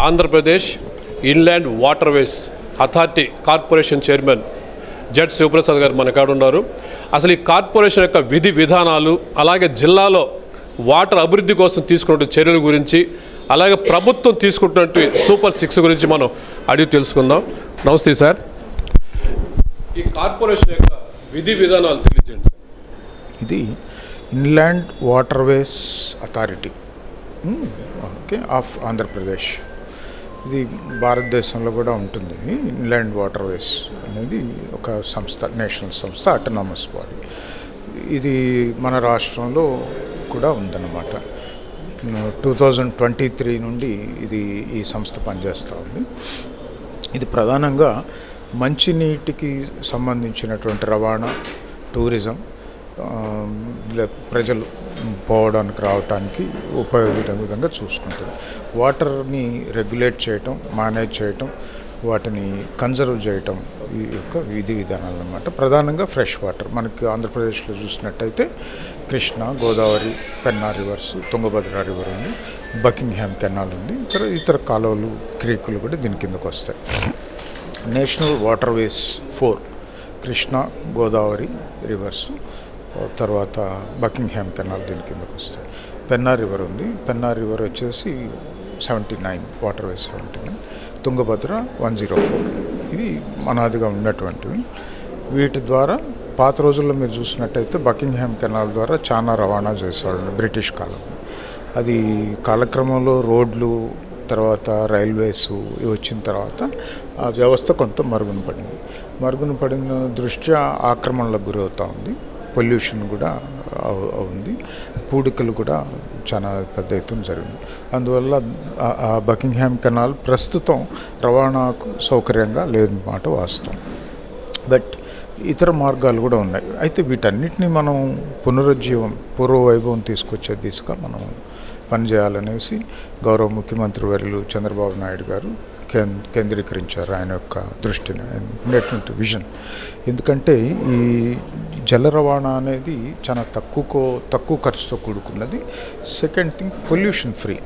Andhra Pradesh inland waterways authority corporation chairman Z Sivaprasad గారు మన కాడ ఉన్నారు. అసలు ఈ కార్పొరేషన్ యొక్క విధి విధానాలు, అలాగే జిల్లాలో వాటర్ అభివృద్ధి కోసం తీసుకున్న చర్యల గురించి, అలాగే ప్రభుత్వం తీసుకుంటున్నట్టు సూపర్ 6 గురించి మనం అడిగి తెలుసుకుందాం. నమస్తే సార్. ఈ కార్పొరేషన్ యొక్క విధి విధానాలు తెలియజేయండి. ఇది inland waterways authority of Andhra Pradesh. ఇది భారతదేశంలో కూడా ఉంటుంది. ఇన్లాండ్ వాటర్వేస్ అనేది ఒక సంస్థ, నేషనల్ సంస్థ, ఆటోనామస్ బాడీ. ఇది మన రాష్ట్రంలో కూడా ఉందన్నమాట. 2023 నుండి ఈ సంస్థ పనిచేస్తూ ఉంది. ఇది ప్రధానంగా మంచినీటికి సంబంధించినటువంటి రవాణా, టూరిజం, ప్రజలు పోవడానికి రావడానికి ఉపయోగపడే విధంగా చూసుకుంటుంది. వాటర్ని రెగ్యులేట్ చేయటం, మేనేజ్ చేయటం, వాటిని కన్జర్వ్ చేయటం ఈ యొక్క విధి విధానాలు అన్నమాట. ప్రధానంగా ఫ్రెష్ వాటర్ మనకి ఆంధ్రప్రదేశ్లో చూసినట్టయితే కృష్ణ, గోదావరి, పెన్నా రివర్స్, తుంగభద్ర రివర్ ఉంది, బకింగ్హామ్ కెనాల్ ఉంది, ఇతర కాలువలు, క్రీకులు కూడా దీని కిందకు వస్తాయి. National waterways 4 Krishna, Godavari reverse, తర్వాత బకింగ్హామ్ కెనాల్ దీని కిందకు వస్తాయి. పెన్నా రివర్ ఉంది. పెన్నా రివర్ వచ్చేసి 79 వాటర్వేస్ 79, తుంగభద్ర 104. ఇవి అనాదిగా ఉన్నటువంటివి. వీటి ద్వారా పాత రోజుల్లో మీరు చూసినట్టయితే బకింగ్హామ్ కెనాల్ ద్వారా చాలా రవాణా చేసేవాళ్ళు బ్రిటిష్ కాలం. అది కాలక్రమంలో రోడ్లు, తర్వాత రైల్వేస్ ఇవి వచ్చిన తర్వాత ఆ వ్యవస్థ కొంత మరుగున పడిన దృష్ట్యా ఆక్రమణలకు గురవుతూ ఉంది. పొల్యూషన్ కూడా ఉంది, పూడికలు కూడా చాలా పెద్ద ఎత్తున జరిగింది. అందువల్ల ఆ బకింగ్హామ్ కెనాల్ ప్రస్తుతం రవాణాకు సౌకర్యంగా లేదన్నమాట వాస్తవం. బట్ ఇతర మార్గాలు కూడా ఉన్నాయి. అయితే వీటన్నిటిని మనం పూర్వవైభవం తీసుకొచ్చే దిశగా మనం పనిచేయాలనేసి గౌరవ ముఖ్యమంత్రి వర్యులు చంద్రబాబు నాయుడు గారు కేంద్రీకరించారు ఆయన యొక్క దృష్టిని, ఆయన ఉండేటువంటి విజన్. ఎందుకంటే ఈ జల రవాణా అనేది చాలా తక్కువ ఖర్చుతో కూడుకున్నది. Second thing, pollution free,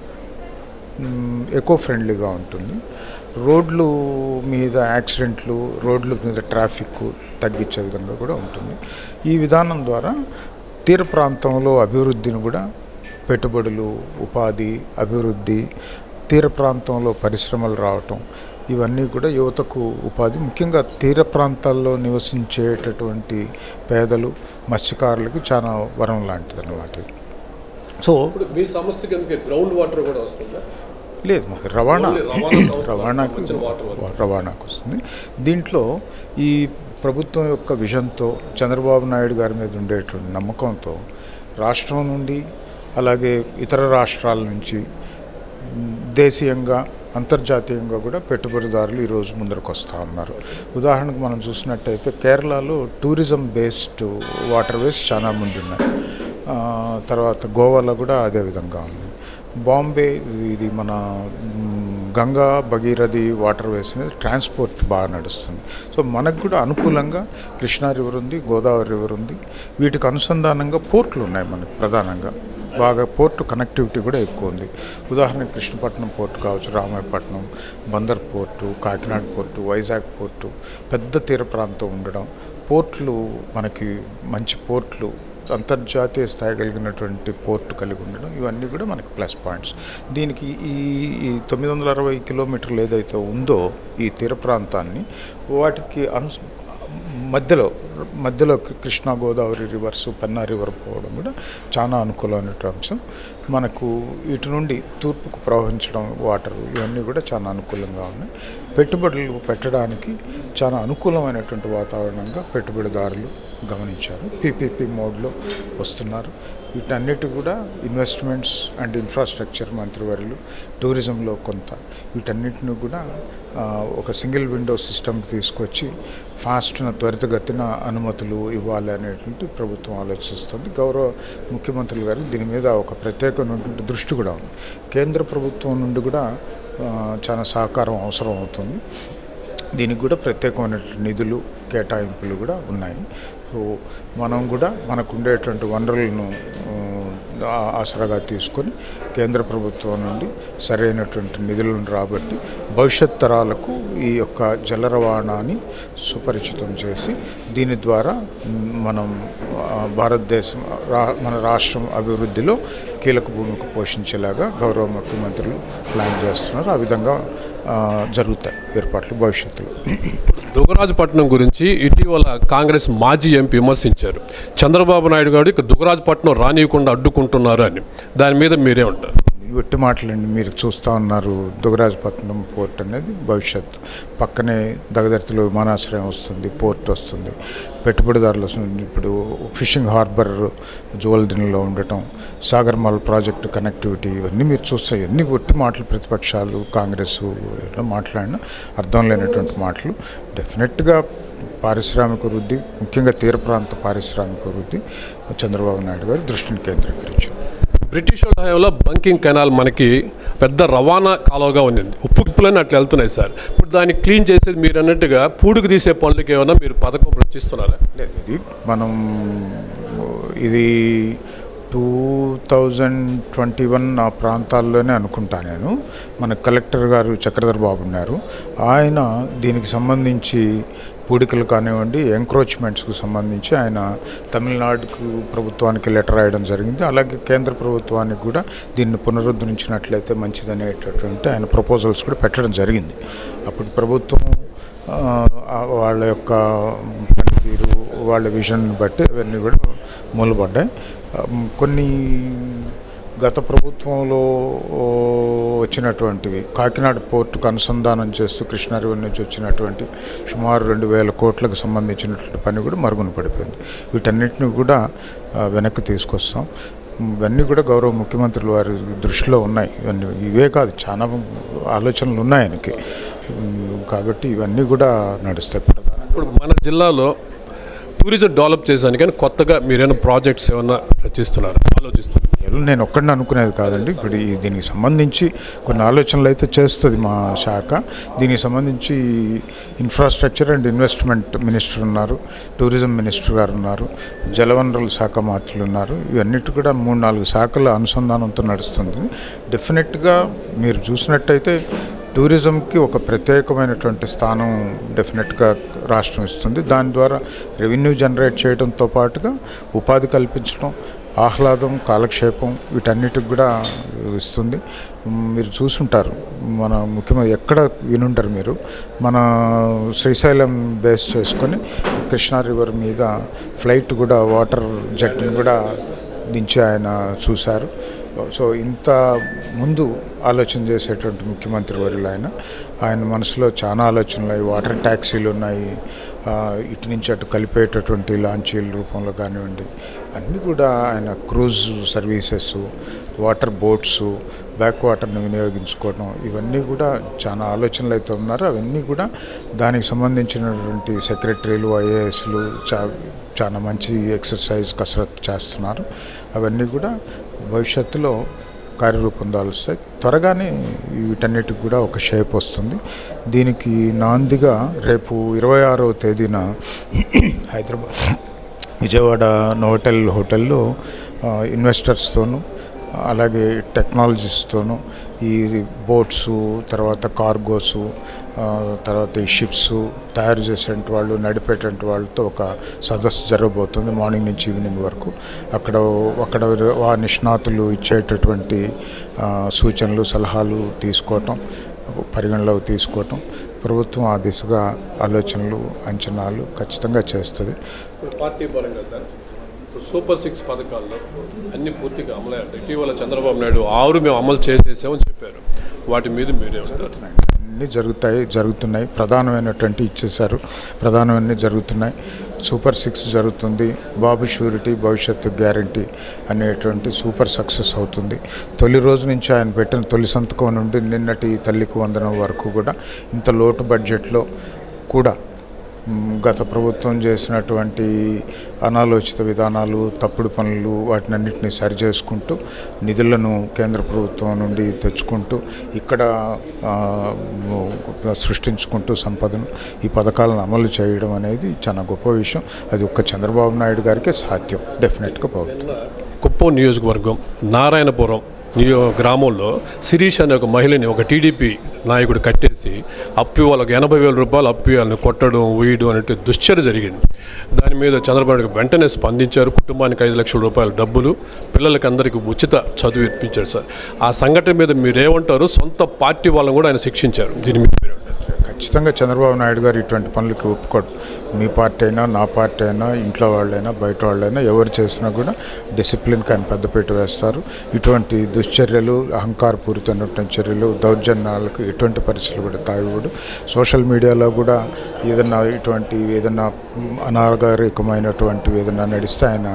eco ఫ్రెండ్లీగా ఉంటుంది. రోడ్లు మీద యాక్సిడెంట్లు, రోడ్ల మీద ట్రాఫిక్ తగ్గించే విధంగా కూడా ఉంటుంది. ఈ విధానం ద్వారా తీర ప్రాంతంలో అభివృద్ధిని కూడా, పెట్టుబడులు, ఉపాధి, అభివృద్ధి, తీర ప్రాంతంలో పరిశ్రమలు రావటం, ఇవన్నీ కూడా యువతకు ఉపాధి, ముఖ్యంగా తీర ప్రాంతాల్లో నివసించేటటువంటి పేదలు, మత్స్యకారులకు చాలా వరం లాంటిది అన్నమాట. సో మీ సంస్థకి గ్రౌండ్ వాటర్ కూడా వస్తుందా? లేదు, మాకు రవాణాకు వస్తుంది. దీంట్లో ఈ ప్రభుత్వం యొక్క విజన్తో, చంద్రబాబు నాయుడు గారి మీద ఉండేటువంటి నమ్మకంతో రాష్ట్రం నుండి, అలాగే ఇతర రాష్ట్రాల నుంచి, దేశీయంగా, అంతర్జాతీయంగా కూడా పెట్టుబడిదారులు ఈరోజు ముందరకు వస్తూ ఉన్నారు. ఉదాహరణకు మనం చూసినట్టయితే కేరళలో టూరిజం బేస్డ్ వాటర్వేస్ చాలా మంది ఉన్నాయి. తర్వాత గోవాలో కూడా అదే విధంగా ఉంది. బాంబే, ఇది మన గంగా భగీరథి వాటర్వేస్ అనేది ట్రాన్స్పోర్ట్ బాగా నడుస్తుంది. సో మనకు కూడా అనుకూలంగా కృష్ణా రివర్ ఉంది, గోదావరి రివర్ ఉంది. వీటికి అనుసంధానంగా పోర్ట్లు ఉన్నాయి మనకు. ప్రధానంగా బాగా పోర్టు కనెక్టివిటీ కూడా ఎక్కువ ఉంది. ఉదాహరణకు కృష్ణపట్నం పోర్టు కావచ్చు, Ramayapatnam, Bandar port, Kakinada port, Vizag port, పెద్ద తీర ప్రాంతం ఉండడం, పోర్ట్లు మనకి మంచి పోర్ట్లు, అంతర్జాతీయ స్థాయి కలిగినటువంటి పోర్టు కలిగి ఉండడం, ఇవన్నీ కూడా మనకి ప్లస్ పాయింట్స్. దీనికి ఈ 960 కిలోమీటర్లు ఏదైతే ఉందో ఈ తీర ప్రాంతాన్ని, వాటికి మధ్యలో కృష్ణా, గోదావరి రివర్స్, పెన్నా రివర్ పోవడం కూడా చాలా అనుకూలమైనటువంటి అంశం. మనకు ఇటు నుండి తూర్పుకు ప్రవహించడం వాటర్, ఇవన్నీ కూడా చాలా అనుకూలంగా ఉన్నాయి. పెట్టుబడులు పెట్టడానికి చాలా అనుకూలమైనటువంటి వాతావరణంగా పెట్టుబడిదారులు గమనించారు. పీపీపీ మోడ్లో వస్తున్నారు. వీటన్నిటి కూడా ఇన్వెస్ట్మెంట్స్ అండ్ ఇన్ఫ్రాస్ట్రక్చర్ మంత్రివర్యులు, టూరిజంలో కొంత, వీటన్నిటిని కూడా ఒక సింగిల్ విండో సిస్టమ్కి తీసుకొచ్చి త్వరితగతిన అనుమతులు ఇవ్వాలి అనేటువంటి ప్రభుత్వం ఆలోచిస్తుంది. గౌరవ ముఖ్యమంత్రి గారు దీని మీద ఒక ప్రత్యేకమైనటువంటి దృష్టి కూడా ఉంది. కేంద్ర ప్రభుత్వం నుండి కూడా చాలా సహకారం అవసరం అవుతుంది. దీనికి కూడా ప్రత్యేకమైన నిధులు, కేటాయింపులు కూడా ఉన్నాయి. సో మనం కూడా మనకు ఉండేటువంటి వనరులను ఆసరాగా తీసుకొని కేంద్ర ప్రభుత్వం నుండి సరైనటువంటి నిధులను రాబట్టి భవిష్యత్ తరాలకు ఈ యొక్క జల రవాణాని సుపరిచితం చేసి దీని ద్వారా మనం భారతదేశం మన రాష్ట్రం అభివృద్ధిలో కీలక భూమిక పోషించేలాగా గౌరవ ముఖ్యమంత్రులు ప్లాన్ చేస్తున్నారు. ఆ విధంగా జరుగుతాయి ఏర్పాట్లు భవిష్యత్తులో. దుగ్గరాజపట్నం గురించి ఇటీవల కాంగ్రెస్ మాజీ ఎంపీ విమర్శించారు. చంద్రబాబు నాయుడు గారు ఇక దుగ్గరాజపట్నం రానియకుండా అడ్డుకుంటున్నారు అని. దాని మీద మీరే ఉంటారు? వెట్టి మాటలండి. మీరు చూస్తూ ఉన్నారు, దుగ్గరాజపట్నం పోర్ట్ అనేది భవిష్యత్తు. పక్కనే దగదర్తిలో విమానాశ్రయం వస్తుంది, పోర్ట్ వస్తుంది, పెట్టుబడిదారులు వస్తుంది. ఇప్పుడు ఫిషింగ్ హార్బర్ జువల్దిన్లో ఉండటం, సాగర్మాల్ ప్రాజెక్టు కనెక్టివిటీ, ఇవన్నీ మీరు చూస్తే ఎన్ని వెట్టి మాటలు ప్రతిపక్షాలు కాంగ్రెస్ మాట్లాడిన అర్థం లేనటువంటి మాటలు. డెఫినెట్గా పారిశ్రామిక వృద్ధి, ముఖ్యంగా తీర ప్రాంత పారిశ్రామిక వృద్ధి చంద్రబాబు నాయుడు గారు దృష్టిని కేంద్రీకరించారు. బ్రిటిష్ వాళ్ళ హయాంలో బంకింగ్ కెనాల్ మనకి పెద్ద రవాణా కాలువగా ఉంది. ఉప్పులన్నీ అట్లా వెళ్తున్నాయి సార్. ఇప్పుడు దాన్ని క్లీన్ చేసేది మీరు అన్నట్టుగా పూడుకు తీసే పనులకి ఏమైనా మీరు పథకం రచిస్తున్నారా? లేదు, ఇది 2021 ఆ ప్రాంతాల్లోనే అనుకుంటా నేను. మన కలెక్టర్ గారు చక్రధర్ బాబు ఉన్నారు. ఆయన దీనికి సంబంధించి పూడికలు కానివ్వండి, ఎంక్రోచ్మెంట్స్కు సంబంధించి ఆయన తమిళనాడుకు ప్రభుత్వానికి లెటర్ రాయడం జరిగింది. అలాగే కేంద్ర ప్రభుత్వానికి కూడా దీన్ని పునరుద్ధరించినట్లయితే మంచిదనేటటువంటి ఆయన ప్రపోజల్స్ కూడా పెట్టడం జరిగింది. అప్పుడు ప్రభుత్వం వాళ్ళ యొక్క పనితీరు, వాళ్ళ విజన్ బట్టి అవన్నీ కూడా మూలపడ్డాయి. కొన్ని గత ప్రభుత్వంలో వచ్చినటువంటివి కాకినాడ పోర్టుకు అనుసంధానం చేస్తూ కృష్ణా రివర్ నుంచి వచ్చినటువంటి సుమారు 2,000 కోట్లకు సంబంధించినటువంటి పని కూడా మరుగున పడిపోయింది. వీటన్నిటిని కూడా వెనక్కి తీసుకొస్తాం. ఇవన్నీ కూడా గౌరవ ముఖ్యమంత్రులు వారి దృష్టిలో ఉన్నాయి. ఇవే కాదు, చాలా ఆలోచనలు ఉన్నాయి ఆయనకి. కాబట్టి ఇవన్నీ కూడా నడుస్తాయి. ఇప్పుడు మన జిల్లాలో టూరిజం డెవలప్ చేసాను, కానీ కొత్తగా మీరైనా ప్రాజెక్ట్స్ ఏమన్నా రచిస్తున్నారు, ఆలోచిస్తున్నారు? నేను ఒక్కడిని అనుకునేది కాదండి. ఇప్పుడు దీనికి సంబంధించి కొన్ని ఆలోచనలు అయితే చేస్తుంది మా శాఖ. దీనికి సంబంధించి ఇన్ఫ్రాస్ట్రక్చర్ అండ్ ఇన్వెస్ట్మెంట్ మినిస్టర్ ఉన్నారు, టూరిజం మినిస్టర్ గారు ఉన్నారు, జలవనరుల శాఖ మంత్రులు ఉన్నారు. ఇవన్నిటి కూడా 3-4 శాఖల అనుసంధానంతో నడుస్తుంది. డెఫినెట్గా మీరు చూసినట్టయితే టూరిజంకి ఒక ప్రత్యేకమైనటువంటి స్థానం డెఫినెట్గా రాష్ట్రం ఇస్తుంది. దాని ద్వారా రెవెన్యూ జనరేట్ చేయడంతో పాటుగా ఉపాధి కల్పించడం, ఆహ్లాదం, కాలక్షేపం వీటన్నిటికి కూడా ఇస్తుంది. మీరు చూసుంటారు, మన ముఖ్యమంత్రి ఎక్కడ వినుంటారు మీరు, మన శ్రీశైలం బేస్ చేసుకొని కృష్ణా రివర్ మీద ఫ్లైట్ కూడా, వాటర్ జెట్ని కూడా దించి ఆయన చూశారు. సో ఇంత ముందు ఆలోచన చేసేటువంటి ముఖ్యమంత్రి వర్యులు ఆయన మనసులో చాలా ఆలోచనలు. వాటర్ ట్యాక్సీలు ఉన్నాయి, ఇటు నుంచి అటు కలిపేటటువంటి లాంచీల రూపంలో కానివ్వండి, అన్నీ కూడా ఆయన cruise services, water boats, back వాటర్ని వినియోగించుకోవడం, ఇవన్నీ కూడా చాలా ఆలోచనలు అయితే ఉన్నారు. అవన్నీ కూడా దానికి సంబంధించినటువంటి సెక్రటరీలు, ఐఏఎస్లు చాలా మంచి ఎక్సర్సైజ్ కసరత్తు చేస్తున్నారు. అవన్నీ కూడా భవిష్యత్తులో కార్యరూపం దాలుస్తాయి. త్వరగానే వీటన్నిటికి కూడా ఒక షేప్ వస్తుంది. దీనికి నాందిగా రేపు 26వ తేదీన హైదరాబాద్ విజయవాడ నోవెటెల్ హోటల్లో ఇన్వెస్టర్స్తోనూ అలాగే టెక్నాలజిస్ట్తోనూ ఈ బోట్సు, తర్వాత కార్గోసు, తర్వాత ఈ షిప్స్ తయారు చేసేటువంటి వాళ్ళు, నడిపేటువంటి వాళ్ళతో ఒక సదస్సు జరగబోతుంది మార్నింగ్ నుంచి ఈవినింగ్ వరకు. అక్కడ నిష్ణాతులు ఇచ్చేటటువంటి సూచనలు, సలహాలు తీసుకోవటం, పరిగణలోకి తీసుకోవటం, ప్రభుత్వం ఆ దిశగా ఆలోచనలు, అంచనాలు ఖచ్చితంగా చేస్తుంది. పార్టీ పరంగా సార్ సూపర్ 6 పథకాల్లో అన్ని పూర్తిగా అమలయ్యాయి. ఇటీవల చంద్రబాబు నాయుడు 6 మేము అమలు చేసేసామని చెప్పారు. వాటి మీద మీరే అన్నీ జరుగుతున్నాయి. ప్రధానమైనటువంటి ఇచ్చేశారు, ప్రధానమైనవి జరుగుతున్నాయి. సూపర్ 6 జరుగుతుంది. బాబు షూరిటీ, భవిష్యత్తు గ్యారంటీ అనేటువంటి సూపర్ సక్సెస్ అవుతుంది. తొలి రోజు నుంచి ఆయన పెట్టిన తొలి సంతకం నుండి నిన్నటి తల్లికి వందనం వరకు కూడా ఇంత లోటు బడ్జెట్లో కూడా గత ప్రభుత్వం చేసినటువంటి అనాలోచిత విధానాలు, తప్పుడు పనులు, వాటినన్నింటినీ సరిచేసుకుంటూ నిధులను కేంద్ర ప్రభుత్వం నుండి తెచ్చుకుంటూ ఇక్కడ సృష్టించుకుంటూ సంపదను, ఈ పథకాలను అమలు చేయడం అనేది చాలా గొప్ప విషయం. అది ఒక్క చంద్రబాబు నాయుడు గారికే సాధ్యం. డెఫినెట్గా బాగుంటుంది. కుప్పం నియోజకవర్గం నారాయణపురం గ్రామంలో శిరీష్ అనే ఒక మహిళని ఒక టీడీపీ నాయకుడు కట్టేసి వాళ్ళకి 80,000 రూపాయలు వాళ్ళని కొట్టడం వేయడం అనేటువంటి దుశ్చర్య జరిగింది. దాని మీద చంద్రబాబు నాయుడు వెంటనే స్పందించారు. కుటుంబానికి 5 లక్షల రూపాయల డబ్బులు, పిల్లలకి అందరికీ ఉచిత చదువు ఇప్పించారు సార్. ఆ సంఘటన మీద మీరేమంటారు? సొంత పార్టీ వాళ్ళని కూడా ఆయన శిక్షించారు. దీని మీద ఖచ్చితంగా చంద్రబాబు నాయుడు గారు ఇటువంటి పనులకి ఒప్పుకోడు. మీ పార్టీ అయినా, నా పార్టీ అయినా, ఇంట్లో వాళ్ళైనా, బయట వాళ్ళైనా ఎవరు చేసినా కూడా డిసిప్లిన్కి ఆయన పెద్దపీట వేస్తారు. ఇటువంటి దుశ్చర్యలు, అహంకారపూరితమైనటువంటి చర్యలు, దౌర్జన్యాలకు ఎటువంటి పరిస్థితులు కూడా తావివ్వడు. సోషల్ మీడియాలో కూడా ఏదన్నా అనాగరికమైనటువంటివి ఏదన్నా నడిస్తే ఆయన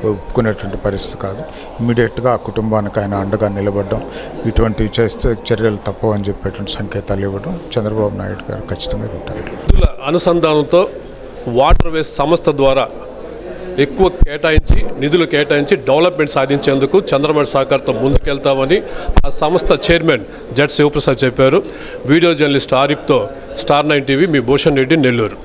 ఒప్పుకునేటువంటి పరిస్థితి కాదు. ఇమ్మీడియట్గా ఆ కుటుంబానికి ఆయన అండగా నిలబడడం, ఇటువంటివి చేస్తే చర్యలు తప్పవని చెప్పేటువంటి సంకేతాలు ఇవ్వడం చంద్రబాబు నాయుడు గారు ఖచ్చితంగా ఉంటారు. నిధుల అనుసంధానంతో వాటర్ వేస్ సంస్థ ద్వారా ఎక్కువ నిధులు కేటాయించి డెవలప్మెంట్ సాధించేందుకు చంద్రబాబు సహకారంతో ముందుకెళ్తామని ఆ సంస్థ చైర్మన్ జడ్ శివప్రసాద్ చెప్పారు. వీడియో జర్నలిస్ట్ ఆరిఫ్తో స్టార్ 9 టీవీ మీ భూషణ్ రెడ్డి, నెల్లూరు.